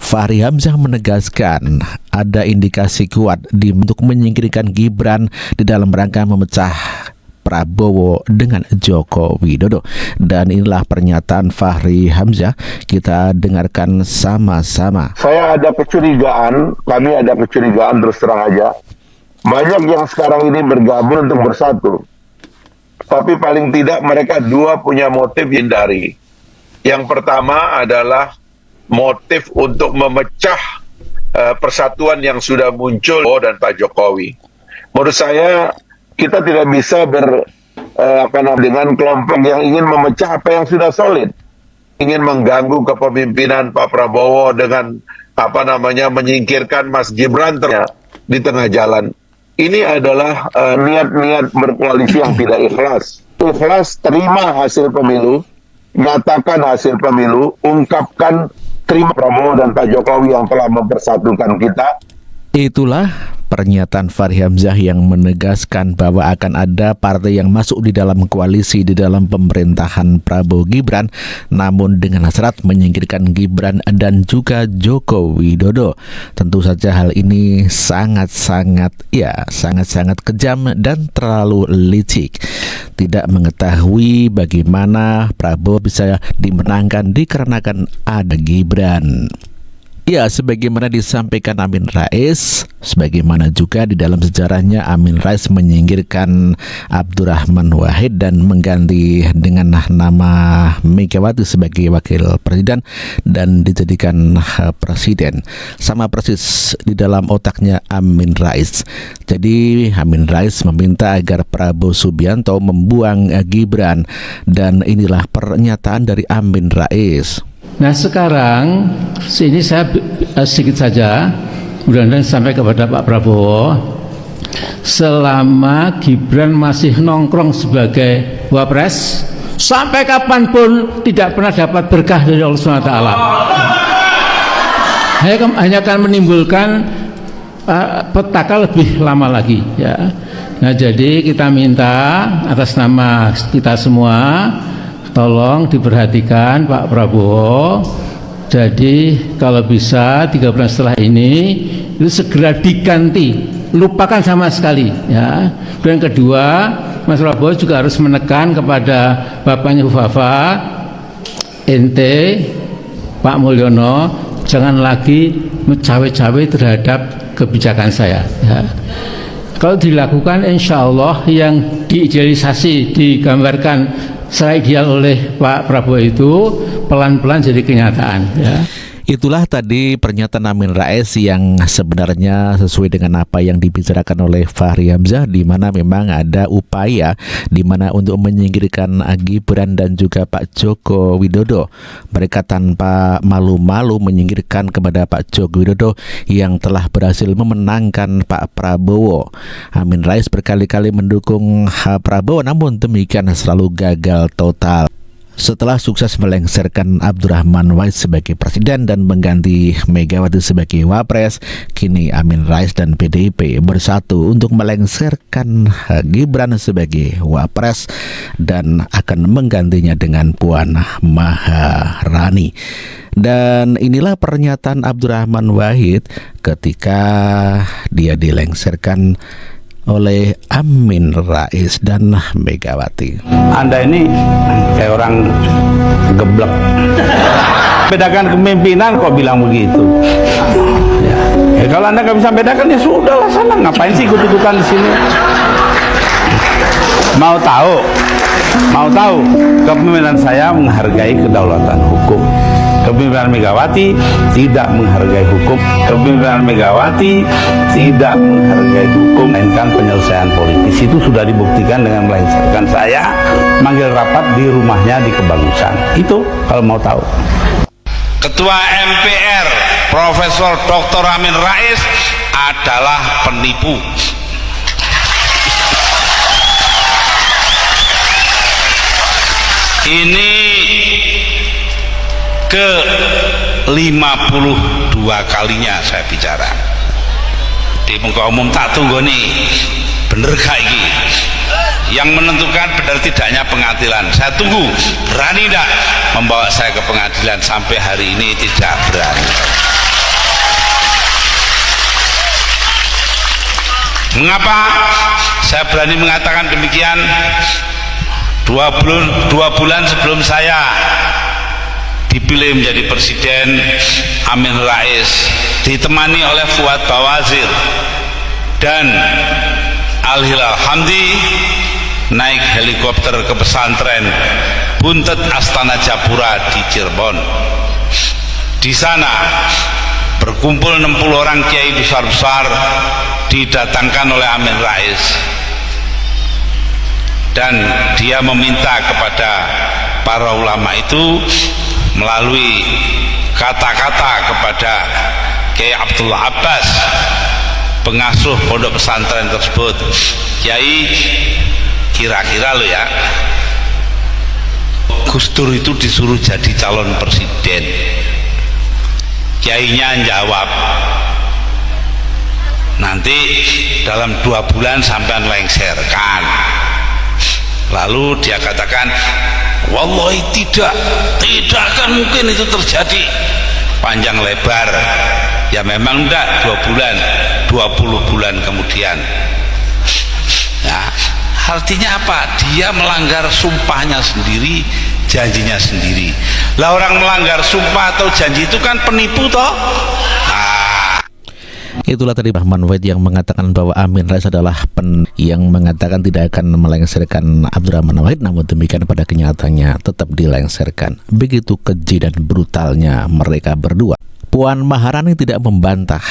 Fahri Hamzah menegaskan ada indikasi kuat untuk menyingkirkan Gibran di dalam rangka memecah Prabowo dengan Joko Widodo. Dan inilah pernyataan Fahri Hamzah, kita dengarkan sama-sama. Saya ada kecurigaan, kami ada kecurigaan terus terang aja. Banyak yang sekarang ini bergabung untuk bersatu. Tapi paling tidak mereka dua punya motif hindari. Yang pertama adalah motif untuk memecah persatuan yang sudah muncul dan Pak Jokowi. Menurut saya kita tidak bisa dengan kelompok yang ingin memecah apa yang sudah solid, ingin mengganggu kepemimpinan Pak Prabowo dengan menyingkirkan Mas Gibran di tengah jalan. Ini adalah niat-niat berkoalisi yang tidak ikhlas. Ikhlas terima hasil pemilu, nyatakan hasil pemilu, ungkapkan terima Prabowo dan Pak Jokowi yang telah mempersatukan kita. Itulah pernyataan Fahri Hamzah yang menegaskan bahwa akan ada partai yang masuk di dalam koalisi di dalam pemerintahan Prabowo Gibran, namun dengan syarat menyingkirkan Gibran dan juga Joko Widodo. Tentu saja hal ini sangat-sangat kejam dan terlalu licik. Tidak mengetahui bagaimana Prabowo bisa dimenangkan dikarenakan ada Gibran. Ya, sebagaimana disampaikan Amin Rais, sebagaimana juga di dalam sejarahnya Amin Rais menyingkirkan Abdurrahman Wahid dan mengganti dengan nama Megawati sebagai wakil presiden dan dijadikan presiden. Sama persis di dalam otaknya Amin Rais. Jadi Amin Rais meminta agar Prabowo Subianto membuang Gibran, dan inilah pernyataan dari Amin Rais. Nah sekarang sini saya sedikit saja, mudah-mudahan sampai kepada Pak Prabowo. Selama Gibran masih nongkrong sebagai wapres, sampai kapanpun tidak pernah dapat berkah dari Allah SWT. Hanya akan menimbulkan petaka lebih lama lagi, ya. Nah jadi kita minta atas nama kita semua, tolong diperhatikan Pak Prabowo. Jadi kalau bisa 3 bulan setelah ini itu segera diganti, lupakan sama sekali, ya. Dan kedua, Mas Prabowo juga harus menekan kepada bapaknya Hufafa, ente Pak Mulyono, jangan lagi cawe-cawe terhadap kebijakan saya, ya. Kalau dilakukan, insya Allah yang diidealisasi, digambarkan secara ideal oleh Pak Prabowo itu pelan-pelan jadi kenyataan, ya. Itulah tadi pernyataan Amin Rais yang sebenarnya sesuai dengan apa yang dibicarakan oleh Fahri Hamzah, di mana memang ada upaya di mana untuk menyingkirkan Gibran dan juga Pak Joko Widodo. Mereka tanpa malu-malu menyingkirkan kepada Pak Joko Widodo yang telah berhasil memenangkan Pak Prabowo. Amin Rais berkali-kali mendukung Prabowo, namun demikian selalu gagal total. Setelah sukses melengsarkan Abdurrahman Wahid sebagai presiden dan mengganti Megawati sebagai wapres, kini Amin Rais dan PDIP bersatu untuk melengsarkan Gibran sebagai wapres dan akan menggantinya dengan Puan Maharani. Dan inilah pernyataan Abdurrahman Wahid ketika dia dilengsarkan oleh Amin Rais dan Megawati. Anda ini kayak orang geblek. Bedakan kepemimpinan kok bilang begitu. Ya, kalau Anda nggak bisa bedakan ya sudah lah sana. Ngapain sih ikut-ikutan di sini? Mau tahu? Kepemimpinan saya menghargai kedaulatan hukum. Kepemimpinan Megawati tidak menghargai hukum. Kepemimpinan Megawati tidak menghargai hukum, melainkan penyelesaian politis. Itu sudah dibuktikan dengan melengsarkan saya, manggil rapat di rumahnya di Kebagusan. Itu kalau mau tahu. Ketua MPR Profesor Dr. Amin Rais adalah penipu. Ini ke-52 kalinya saya bicara di muka umum. Tak tunggu nih, bener gak ini? Yang menentukan benar tidaknya pengadilan. Saya tunggu, berani tidak membawa saya ke pengadilan? Sampai hari ini tidak berani. Mengapa saya berani mengatakan demikian? Dua bulan sebelum saya dipilih menjadi presiden, Amin Rais ditemani oleh Fuad Bawazir dan Al-Hilal Hamdi naik helikopter ke pesantren Buntet Astana Japura di Cirebon. Di sana berkumpul 60 orang kiai besar-besar didatangkan oleh Amin Rais, dan dia meminta kepada para ulama itu melalui kata-kata kepada Kiai Abdullah Abbas, pengasuh pondok pesantren tersebut, Kiai, kira-kira lo ya, Gus Dur itu disuruh jadi calon presiden. Kiainya jawab, nanti dalam 2 bulan sampean lengserkan. Lalu dia katakan, wallahi tidak akan mungkin itu terjadi. Panjang lebar, ya memang enggak 2 bulan, 20 bulan kemudian. Ya, artinya apa? Dia melanggar sumpahnya sendiri, janjinya sendiri. Lah orang melanggar sumpah atau janji itu kan penipu toh. Itulah tadi Rahman Wahid yang mengatakan bahwa Amin Rais adalah yang mengatakan tidak akan melengsarkan Abdurrahman Wahid, namun demikian pada kenyataannya tetap dilengsarkan. Begitu keji dan brutalnya mereka berdua. Puan Maharani tidak membantah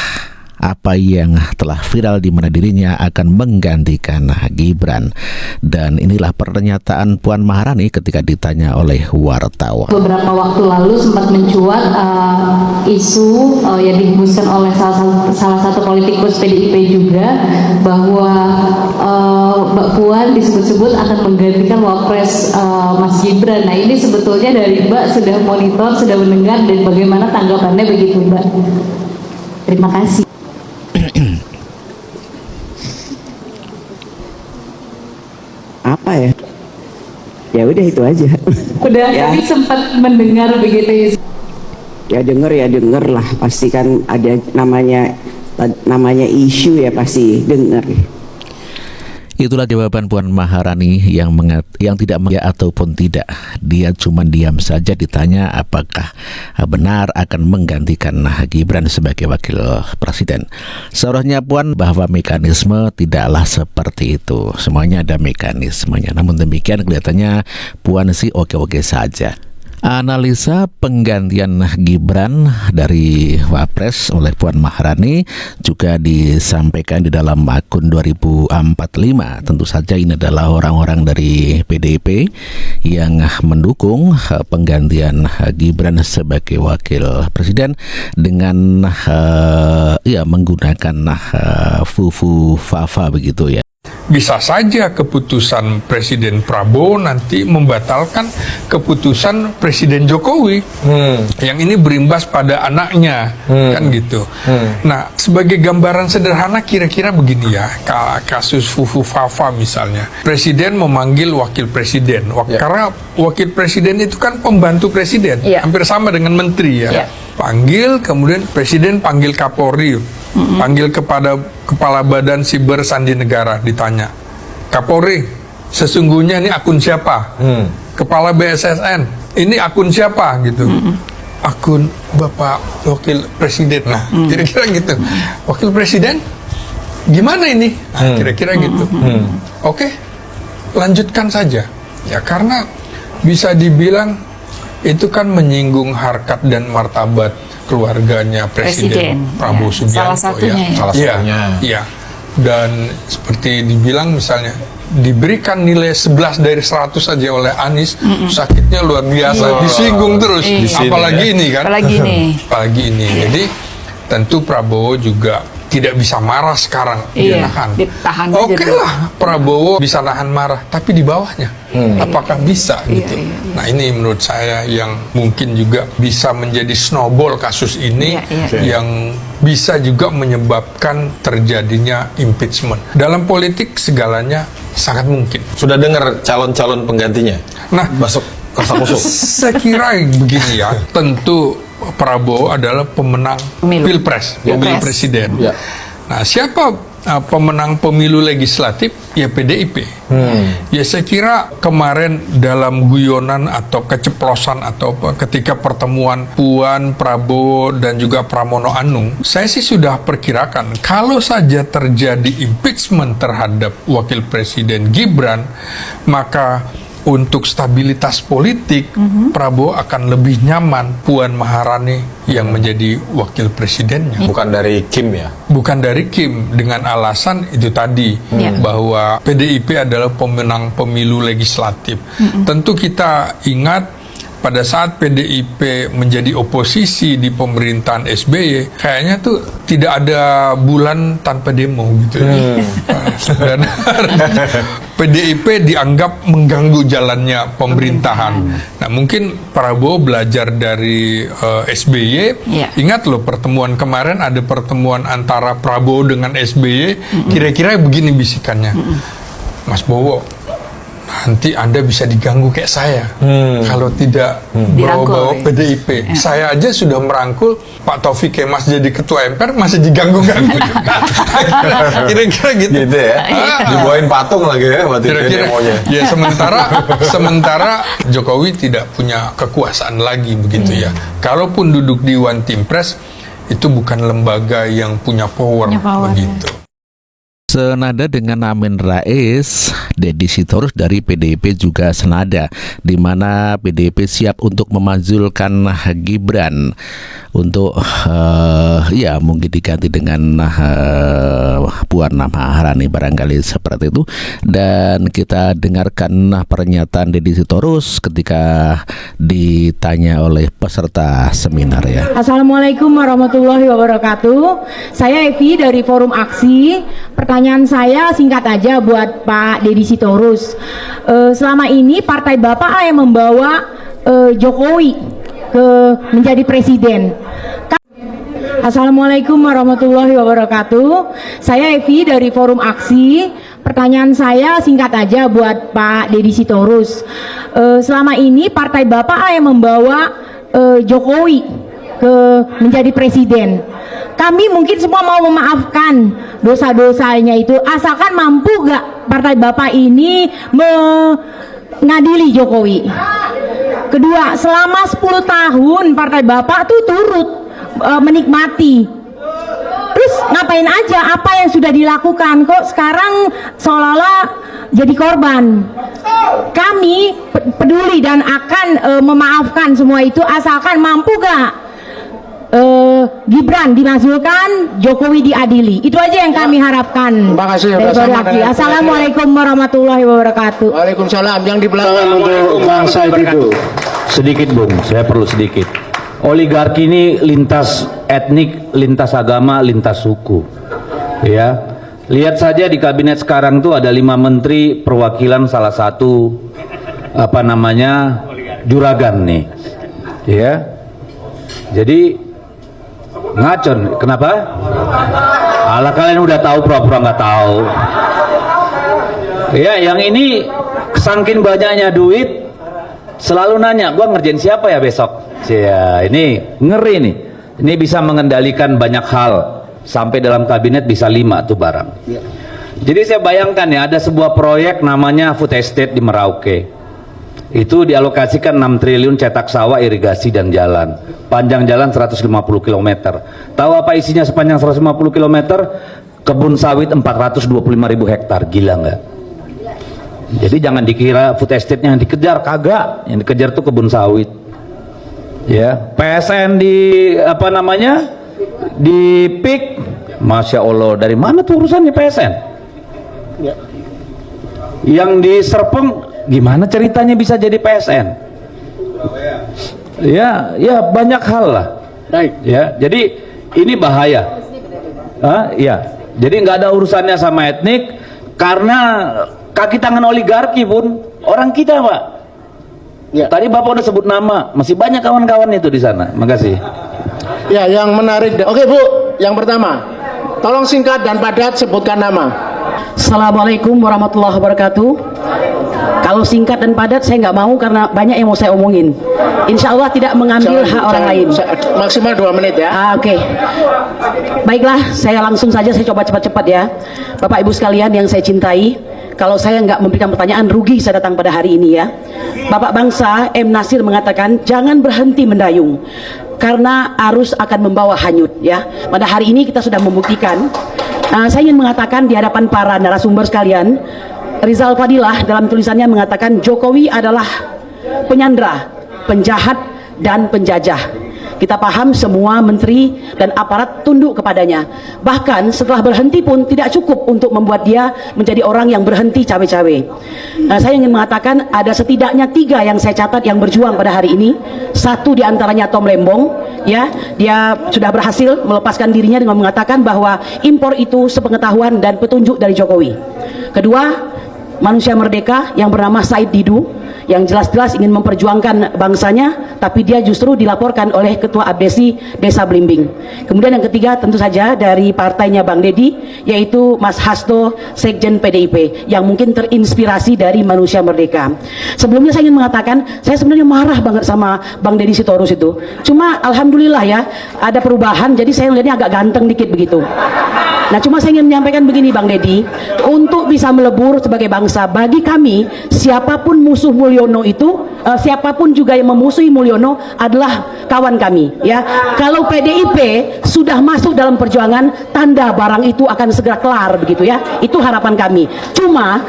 apa yang telah viral di mana dirinya akan menggantikan Gibran, dan inilah pernyataan Puan Maharani ketika ditanya oleh wartawan. Beberapa waktu lalu sempat mencuat isu yang dihembuskan oleh salah satu politikus PDIP juga, bahwa Mbak Puan disebut-sebut akan menggantikan Wapres Mas Gibran. Nah, ini sebetulnya dari Mbak sudah monitor, sudah mendengar, dan bagaimana tanggapannya begitu Mbak? Terima kasih. Apa ya? Ya udah itu aja. Udah Ya. tapi sempat mendengar begitu. Ya denger lah, pasti kan ada namanya isu ya, pasti denger. Itulah jawaban Puan Maharani yang tidak ya ataupun tidak. Dia cuma diam saja ditanya apakah benar akan menggantikan Gibran sebagai wakil presiden. Seharusnya Puan bahwa mekanisme tidaklah seperti itu. Semuanya ada mekanismenya. Namun demikian kelihatannya Puan sih oke-oke saja. Analisa penggantian Gibran dari Wapres oleh Puan Maharani juga disampaikan di dalam akun 2045. Tentu saja ini adalah orang-orang dari PDIP yang mendukung penggantian Gibran sebagai wakil presiden dengan menggunakan fufu fafa begitu ya. Bisa saja keputusan Presiden Prabowo nanti membatalkan keputusan Presiden Jokowi. Yang ini berimbas pada anaknya, kan gitu. Nah, sebagai gambaran sederhana kira-kira begini ya, kasus Fufu Fafa misalnya. Presiden memanggil wakil presiden, karena wakil presiden itu kan pembantu presiden, hampir sama dengan menteri ya. Panggil, kemudian presiden panggil Kapolri, panggil kepada Kepala Badan Siber Sandi Negara, ditanya, Kapolri, sesungguhnya ini akun siapa? Kepala BSSN, ini akun siapa? Gitu. Akun Bapak Wakil Presiden. Nah, kira-kira gitu. Wakil Presiden, gimana ini? Nah, kira-kira gitu. Oke, lanjutkan saja. Ya, karena bisa dibilang itu kan menyinggung harkat dan martabat keluarganya Presiden Prabowo Subianto. Salah satunya Salah satunya. Ya. Dan seperti dibilang misalnya diberikan nilai 11 dari 100 saja oleh Anies, sakitnya luar biasa, disinggung terus. Apalagi ini kan. Apalagi ini. Jadi tentu Prabowo juga tidak bisa marah sekarang, dia nahan. Oke lah, Prabowo bisa nahan marah, tapi di bawahnya apakah bisa gitu? Nah, ini menurut saya yang mungkin juga bisa menjadi snowball kasus ini, yang bisa juga menyebabkan terjadinya impeachment. Dalam politik segalanya sangat mungkin. Sudah dengar calon-calon penggantinya? Nah, masuk kosak-kosuk. Saya kira begini ya, tentu Prabowo adalah pemenang Pilpres, pemilu presiden. Nah, siapa pemenang pemilu legislatif ya PDIP. Ya saya kira kemarin dalam guyonan atau keceplosan atau ketika pertemuan Puan, Prabowo dan juga Pramono Anung, saya sih sudah perkirakan kalau saja terjadi impeachment terhadap Wakil Presiden Gibran, maka untuk stabilitas politik, Prabowo akan lebih nyaman Puan Maharani yang menjadi wakil presidennya. Bukan dari Kim ya? Bukan dari Kim, dengan alasan itu tadi, bahwa PDIP adalah pemenang pemilu legislatif. Tentu kita ingat pada saat PDIP menjadi oposisi di pemerintahan SBY, kayaknya tuh tidak ada bulan tanpa demo gitu. Dan PDIP dianggap mengganggu jalannya pemerintahan. Nah, mungkin Prabowo belajar dari SBY. Ingat loh, pertemuan kemarin ada pertemuan antara Prabowo dengan SBY. Kira-kira begini bisikannya, Mas Bowo, nanti Anda bisa diganggu kayak saya kalau tidak bawa-bawa PDIP. Saya aja sudah merangkul Pak Taufik Kemas jadi ketua MPR, masih diganggu-ganggu. Kira-kira gitu ya. Dibawain patung lagi ya buat demonya. Ya, sementara Jokowi tidak punya kekuasaan lagi begitu ya. Kalaupun duduk di One Team Press, itu bukan lembaga yang punya power begitu. Senada dengan Amin Rais, Deddy Sitorus dari PDIP juga senada, di mana PDIP siap untuk memanggilkan Gibran untuk ya mungkin diganti dengan Puan Maharani barangkali seperti itu. Dan kita dengarkan pernyataan Deddy Sitorus ketika ditanya oleh peserta seminar ya. Assalamualaikum warahmatullahi wabarakatuh. Saya Evi dari Forum Aksi. Pertanyaan saya singkat aja buat Pak Deddy Sitorus. Selama ini partai Bapak yang membawa Jokowi menjadi presiden. Assalamualaikum warahmatullahi wabarakatuh. Saya Evi dari Forum Aksi. Pertanyaan saya singkat aja buat Pak Deddy Sitorus. Selama ini partai Bapak yang membawa Jokowi menjadi presiden. Kami mungkin semua mau memaafkan dosa-dosanya itu, asalkan mampu gak partai Bapak ini mengadili Jokowi. Kedua, selama 10 tahun partai Bapak tuh turut menikmati. Terus ngapain aja apa yang sudah dilakukan, kok sekarang seolah-olah jadi korban. Kami peduli dan akan memaafkan semua itu, asalkan mampu gak Gibran dimasukkan, Jokowi diadili. Itu aja yang kami harapkan. Terima kasih. Assalamualaikum warahmatullahi wabarakatuh. Waalaikumsalam. Yang di belakang untuk bangsa itu sedikit, Bung. Saya perlu sedikit. Oligarki ini lintas etnik, lintas agama, lintas suku. Ya, lihat saja di kabinet sekarang tuh ada 5 menteri perwakilan salah satu juragan nih. Ya, jadi ngacon. Kenapa? Alah, kalian udah tahu, pura-pura nggak tahu. Ya, yang ini kesangkin banyaknya duit, selalu nanya, gua ngerjain siapa ya besok? Ya, ini ngeri nih. Ini bisa mengendalikan banyak hal, sampai dalam kabinet bisa 5 tuh barang. Jadi saya bayangkan ya, ada sebuah proyek namanya Food Estate di Merauke. Itu dialokasikan 6 triliun cetak sawah, irigasi dan jalan. Panjang jalan 150 km. Tahu apa isinya sepanjang 150 km? Kebun sawit 425.000 hektar. Gila nggak? Jadi jangan dikira food estate-nya yang dikejar, kagak. Yang dikejar tuh kebun sawit. Ya, PSN di di PIK. Masya Allah, dari mana tuh urusannya PSN? Yang di Serpong, gimana ceritanya bisa jadi PSN? Ya banyak hal lah. Ya, jadi ini bahaya. Ya, jadi nggak ada urusannya sama etnik, karena kaki tangan oligarki pun orang kita, Pak. Tadi Bapak udah sebut nama, masih banyak kawan-kawan itu di sana. Makasih. Ya, yang menarik. Oke, Bu, yang pertama, tolong singkat dan padat sebutkan nama. Assalamualaikum warahmatullahi wabarakatuh. Kalau singkat dan padat saya nggak mau karena banyak yang mau saya omongin. Insya Allah tidak mengambil hak orang lain. Maksimal 2 menit ya. Oke. Baiklah, saya langsung saja, saya coba cepat-cepat ya. Bapak Ibu sekalian yang saya cintai, kalau saya nggak memberikan pertanyaan, rugi saya datang pada hari ini ya. Bapak bangsa M. Nasir mengatakan jangan berhenti mendayung karena arus akan membawa hanyut ya. Pada hari ini kita sudah membuktikan. Saya ingin mengatakan di hadapan para narasumber sekalian, Rizal Fadilah dalam tulisannya mengatakan Jokowi adalah penyandra, penjahat, dan penjajah. Kita paham semua menteri dan aparat tunduk kepadanya. Bahkan setelah berhenti pun tidak cukup untuk membuat dia menjadi orang yang berhenti cawe-cawe. Saya ingin mengatakan ada setidaknya 3 yang saya catat yang berjuang pada hari ini. Satu diantaranya Tom Lembong, ya, dia sudah berhasil melepaskan dirinya dengan mengatakan bahwa impor itu sepengetahuan dan petunjuk dari Jokowi. Kedua, manusia merdeka yang bernama Said Didu, yang jelas-jelas ingin memperjuangkan bangsanya, tapi dia justru dilaporkan oleh Ketua Abdesi Desa Blimbing. Kemudian yang ketiga tentu saja dari partainya Bang Deddy, yaitu Mas Hasto, Sekjen PDIP, yang mungkin terinspirasi dari manusia merdeka. Sebelumnya saya ingin mengatakan, saya sebenarnya marah banget sama Bang Deddy Sitorus itu. Cuma alhamdulillah ya, ada perubahan, jadi saya melihatnya agak ganteng dikit begitu. Nah, cuma saya ingin menyampaikan begini Bang Deddy, untuk bisa melebur sebagai bangsa, bagi kami siapapun musuh Mulyono itu, siapapun juga yang memusuhi Mulyono adalah kawan kami ya. Kalau PDIP sudah masuk dalam perjuangan, tanda barang itu akan segera kelar begitu ya. Itu harapan kami. Cuma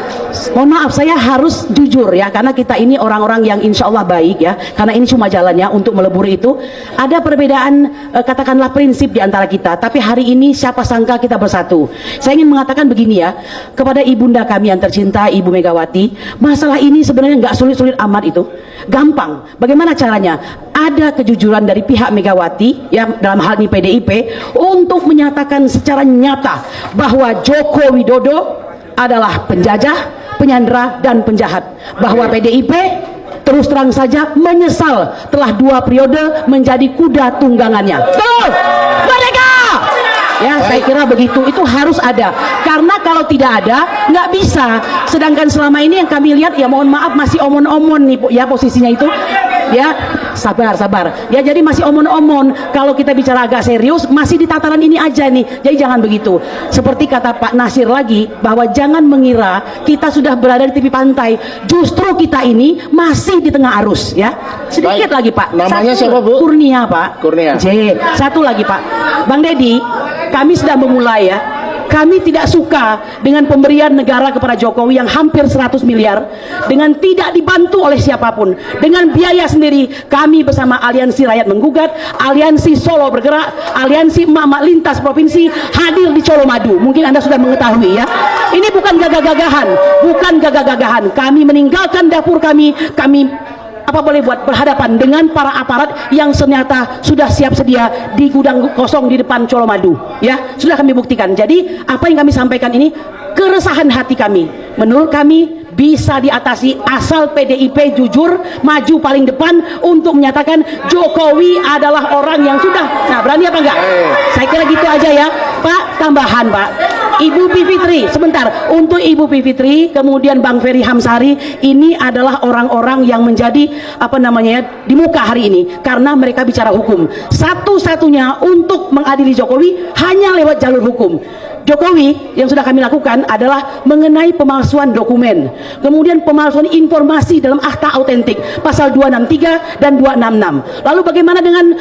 mohon maaf, saya harus jujur ya, karena kita ini orang-orang yang insya Allah baik ya, karena ini cuma jalannya untuk melebur itu. Ada perbedaan katakanlah prinsip di antara kita, tapi hari ini siapa sangka kita bersatu. Saya ingin mengatakan begini ya, kepada ibunda kami yang tercinta Ibu Megawati, masalah ini sebenarnya nggak sulit-sulit amat, itu gampang. Bagaimana caranya? Ada kejujuran dari pihak Megawati ya, dalam hal ini PDIP, untuk menyatakan secara nyata bahwa Joko Widodo adalah penjajah, penyandera, dan penjahat. Bahwa PDIP terus terang saja menyesal telah 2 periode menjadi kuda tunggangannya. Betul! Merdeka! Ya, saya kira begitu, itu harus ada, karena kalau tidak ada nggak bisa. Sedangkan selama ini yang kami lihat ya, mohon maaf, masih omon-omon nih ya posisinya itu ya. Sabar ya, jadi masih omon-omon. Kalau kita bicara agak serius, masih di tataran ini aja nih, jadi jangan begitu. Seperti kata Pak Nasir lagi, bahwa jangan mengira kita sudah berada di tepi pantai, justru kita ini masih di tengah arus ya. Sedikit lagi Pak, namanya siapa Bu? Kurnia Pak. Kurnia. Satu lagi Pak, Bang Deddy, kami sudah memulai ya. Kami tidak suka dengan pemberian negara kepada Jokowi yang hampir 100 miliar dengan tidak dibantu oleh siapapun, dengan biaya sendiri. Kami bersama Aliansi Rakyat Menggugat, Aliansi Solo Bergerak, Aliansi Emak-Emak Lintas Provinsi hadir di Colomadu. Mungkin Anda sudah mengetahui ya. Ini bukan gagah-gagahan. Kami meninggalkan dapur kami apa boleh buat berhadapan dengan para aparat yang ternyata sudah siap sedia di gudang kosong di depan Colomadu ya, sudah kami buktikan. Jadi apa yang kami sampaikan ini keresahan hati kami, menurut kami bisa diatasi asal PDIP jujur maju paling depan untuk menyatakan Jokowi adalah orang yang sudah. Nah, berani apa enggak? Saya kira gitu aja ya Pak. Tambahan Pak, Ibu Bivitri, sebentar, untuk Ibu Bivitri, kemudian Bang Ferry Hamsari, ini adalah orang-orang yang menjadi apa namanya di muka hari ini karena mereka bicara hukum. Satu-satunya untuk mengadili Jokowi hanya lewat jalur hukum. Jokowi yang sudah kami lakukan adalah mengenai pemalsuan dokumen, kemudian pemalsuan informasi dalam akta autentik pasal 263 dan 266. Lalu bagaimana dengan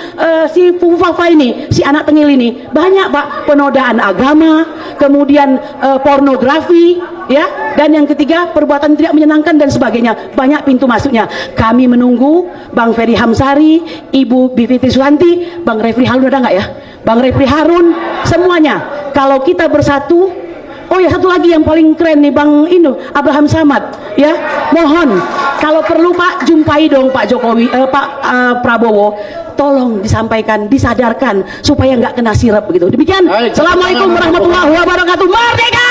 si Fufafa ini, si anak tengil ini? Banyak Pak, penodaan agama, kemudian pornografi ya, dan yang ketiga perbuatan tidak menyenangkan dan sebagainya. Banyak pintu masuknya. Kami menunggu Bang Ferry Hamsari, Ibu Bivitri Susanti, Bang Refli Harun, ada nggak ya? Bang Refli Harun, semuanya. Kalau kita bersatu, oh ya satu lagi yang paling keren nih Bang Abraham Samad ya. Mohon kalau perlu Pak jumpai dong Pak Jokowi, Pak Prabowo. Tolong disampaikan, disadarkan supaya nggak kena sirap begitu. Demikian. Assalamualaikum warahmatullahi wabarakatuh. Merdeka!